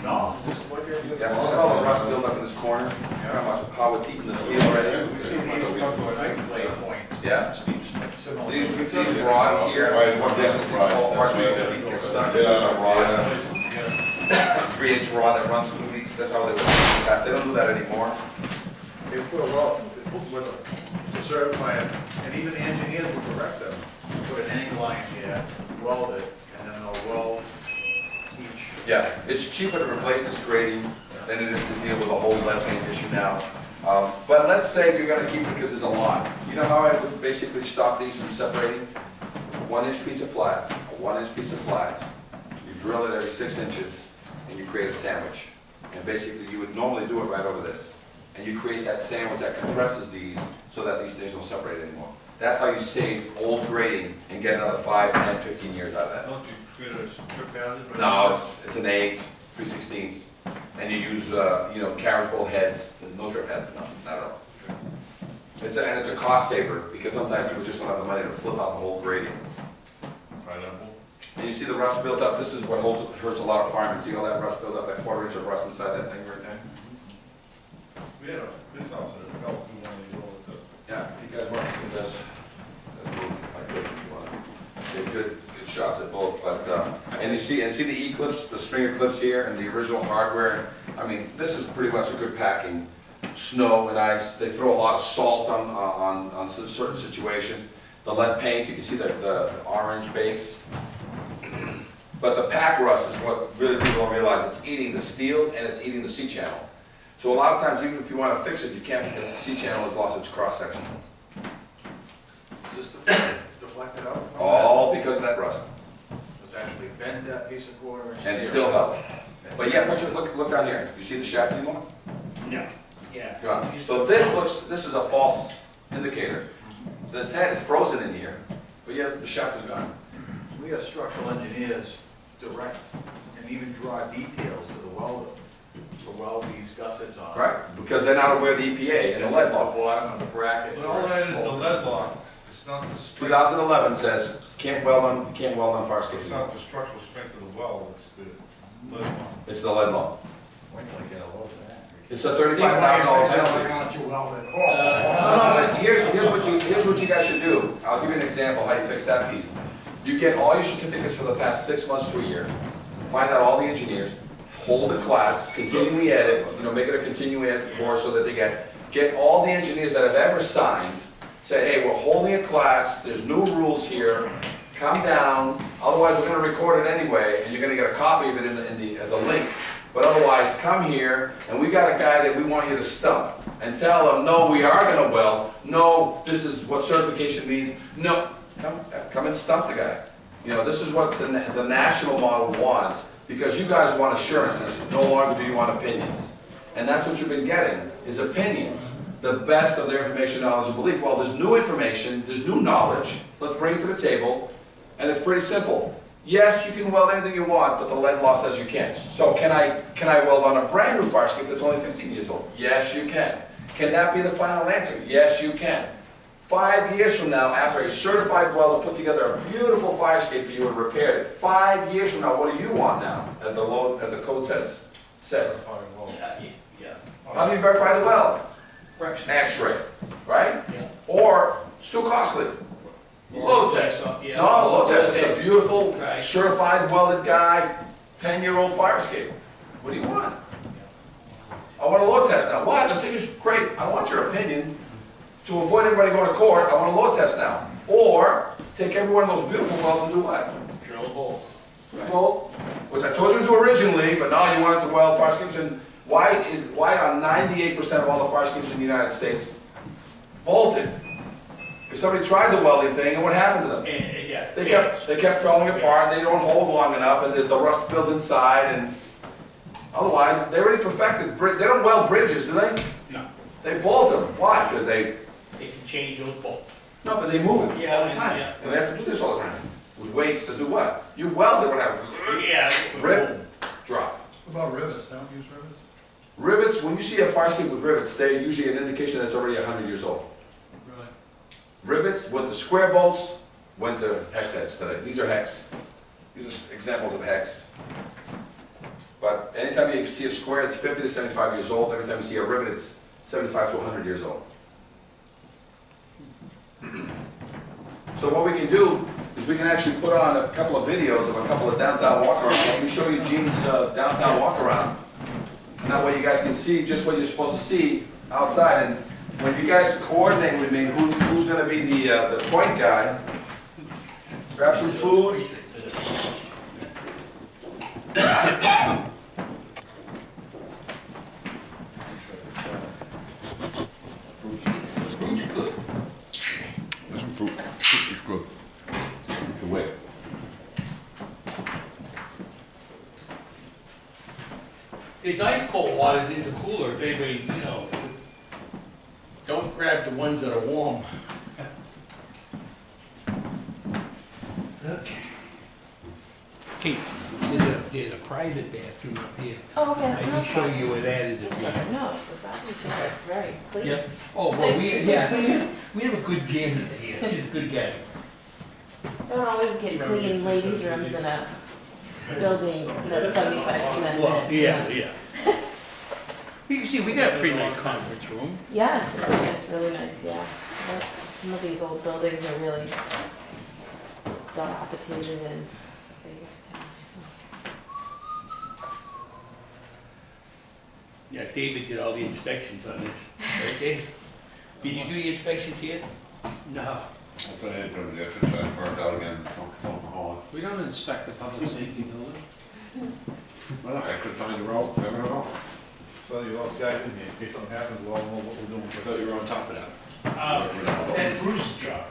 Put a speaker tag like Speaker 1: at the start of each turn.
Speaker 1: No, just look at it.
Speaker 2: Yeah, look at all the rust built up in this corner. How it's eating the steel already.
Speaker 1: We see these come to a knife blade point.
Speaker 2: Yeah.
Speaker 1: Similar.
Speaker 2: These rods here is what makes this fall apart where your feet get stuck. There's a rod. 3/8 rod that runs through these. That's how they would do that. They don't do that anymore.
Speaker 1: They put a weld to certify it, and even the engineers will correct them. Put an angle line here, weld it, and then they'll weld each.
Speaker 2: Yeah, it's cheaper to replace this grating than it is to deal with a whole lead paint issue now. But let's say you're going to keep it because there's a lot. You know how I would basically stop these from separating? A 1-inch piece of flat, a 1-inch piece of flat. You drill it every 6 inches, and you create a sandwich. And basically, you would normally do it right over this. And you create that sandwich that compresses these so that these things don't separate anymore. That's how you save old grating and get another 5, 10, 15 years out of that.
Speaker 3: Don't you create a strip hazard?
Speaker 2: No, it's an 1/8, 3/16. And you use, you know, carriage bowl heads. No trip heads, no, not at all. And it's a cost saver because sometimes people just don't have the money to flip out the whole grating.
Speaker 3: Pineapple.
Speaker 2: And you see the rust built up. This is what hurts a lot of firemen. See all that rust built up, that 1/4 inch of rust inside that thing right there?
Speaker 3: We had a police officer that fell through one of these all the time.
Speaker 2: Yeah, if you guys want to see this, move like this if you want to get good shots at both. But and you see the E-clips, the stringer clips here, and the original hardware. I mean, this is pretty much a good packing. Snow and ice. They throw a lot of salt on certain situations. The lead paint, you can see the orange base. But the pack rust is what really people don't realize. It's eating the steel and it's eating the C-channel. So a lot of times, even if you want to fix it, you can't because the C-channel has lost its cross-section.
Speaker 1: Is this deflected out?
Speaker 2: All because of that rust.
Speaker 1: It's actually bent that piece of 1/4 inch.
Speaker 2: And still held. But yeah, look down here. You see the shaft anymore?
Speaker 4: Yeah. Yeah.
Speaker 2: Gone. So this is a false indicator. This head is frozen in here, but yet the shaft is gone.
Speaker 1: We have structural engineers direct and even draw details to the welder to weld these gussets on.
Speaker 2: Right, because they're not aware of the EPA and the lead
Speaker 1: The
Speaker 2: law.
Speaker 1: bottom of the bracket.
Speaker 3: But all that is the lead lock. It's not the strength.
Speaker 2: 2011 says can't weld on fire escape.
Speaker 3: It's not the structural strength of the weld, it's the lead lock.
Speaker 2: It's the lead law.
Speaker 1: When can I get a load of that?
Speaker 2: It's a $35,000 penalty. No, but here's what you guys should do. I'll give you an example how you fix that piece. You get all your certificates for the past 6 months to a year. Find out all the engineers. Hold a class, continually edit, you know, make it a continuing ed course so that they get all the engineers that have ever signed, say, hey, we're holding a class, there's new rules here, come down, otherwise we're going to record it anyway, and you're going to get a copy of it as a link. But otherwise, come here, and we got a guy that we want you to stump, and tell him, no, we are going to weld, no, this is what certification means, no, come and stump the guy. You know, this is what the national model wants. Because you guys want assurances, no longer do you want opinions. And that's what you've been getting, is opinions. The best of their information, knowledge, and belief. Well, there's new information, there's new knowledge, let's bring it to the table, and it's pretty simple. Yes, you can weld anything you want, but the lead law says you can't. So can I weld on a brand new fire escape that's only 15 years old? Yes, you can. Can that be the final answer? Yes, you can. 5 years from now, after a certified welder put together a beautiful fire escape for you and repaired it, 5 years from now, what do you want now, as the code says?
Speaker 4: Yeah.
Speaker 2: How do you verify the weld?
Speaker 4: Correction.
Speaker 2: X-ray, right?
Speaker 4: Yeah.
Speaker 2: Or, still costly, load test.
Speaker 4: Yeah.
Speaker 2: No, load test. It's a beautiful,
Speaker 4: Right.
Speaker 2: certified welded guy, 10-year-old fire escape. What do you want? I want a load test now. Why? The thing is great. I want your opinion. To avoid everybody going to court, I want a load test now. Or, take every one of those beautiful welds and do what?
Speaker 4: Drill a hole.
Speaker 2: Well, which I told you to do originally, but now you want it to weld fire escapes. And why are 98% of all the fire escapes in the United States bolted? Because somebody tried the welding thing, and what happened to them?
Speaker 4: Yeah.
Speaker 2: They kept falling apart. They don't hold long enough, and the rust builds inside. And otherwise, they already perfected. They don't weld bridges, do they?
Speaker 4: No.
Speaker 2: They bolt them. Why? Because they
Speaker 4: can change those bolts.
Speaker 2: No, but they move all the
Speaker 4: Yeah,
Speaker 2: time.
Speaker 4: yeah.
Speaker 2: And they have to do this all the time. With weights to do what? You weld it, what happens?
Speaker 4: Yeah.
Speaker 2: Rip, drop.
Speaker 3: What about rivets? Don't use rivets?
Speaker 2: Rivets, when you see a fire escape with rivets, they're usually an indication that it's already 100 years old.
Speaker 3: Really?
Speaker 2: Rivets went to square bolts, went to hex heads today. These are hex. These are examples of hex. But anytime you see a square, it's 50 to 75 years old. Every time you see a rivet, it's 75 to 100 years old. So what we can do is we can actually put on a couple of videos of a couple of downtown walk-arounds. Let me show you Gene's downtown walk-around. And that way you guys can see just what you're supposed to see outside. And when you guys coordinate with me, who's going to be the point guy, grab some food.
Speaker 4: Fruit's good.
Speaker 5: There's some fruit. Fruit is good. It's a way.
Speaker 4: It's ice cold waters in the cooler, if anybody, you know. Don't grab the ones that are warm. Okay. Hey, there's a private bathroom up here.
Speaker 6: Oh, okay.
Speaker 4: I can show you where that is if you want.
Speaker 6: No, the bathroom is very clean.
Speaker 4: Yep. Oh, well, we have a good janitor here, he's a good guy.
Speaker 6: I don't always get clean ladies' rooms in a building that's 75%
Speaker 4: Well,
Speaker 6: lit.
Speaker 4: yeah. You can see, we got a pretty nice conference room.
Speaker 6: Yes, it's really nice, yeah. But some of these old buildings are really dilapidated and big.
Speaker 4: Yeah, David did all the inspections on this, right, Dave? Did you do the inspections here? No.
Speaker 5: That's what I had done, the exercise burned out again. Don't call
Speaker 7: We don't inspect the public safety building.
Speaker 5: it. Well, exercise are out, never know.
Speaker 3: So you all guys in here, in case something happens, we all know what we're doing.
Speaker 5: I thought you were on top of that.
Speaker 4: That's Bruce's job.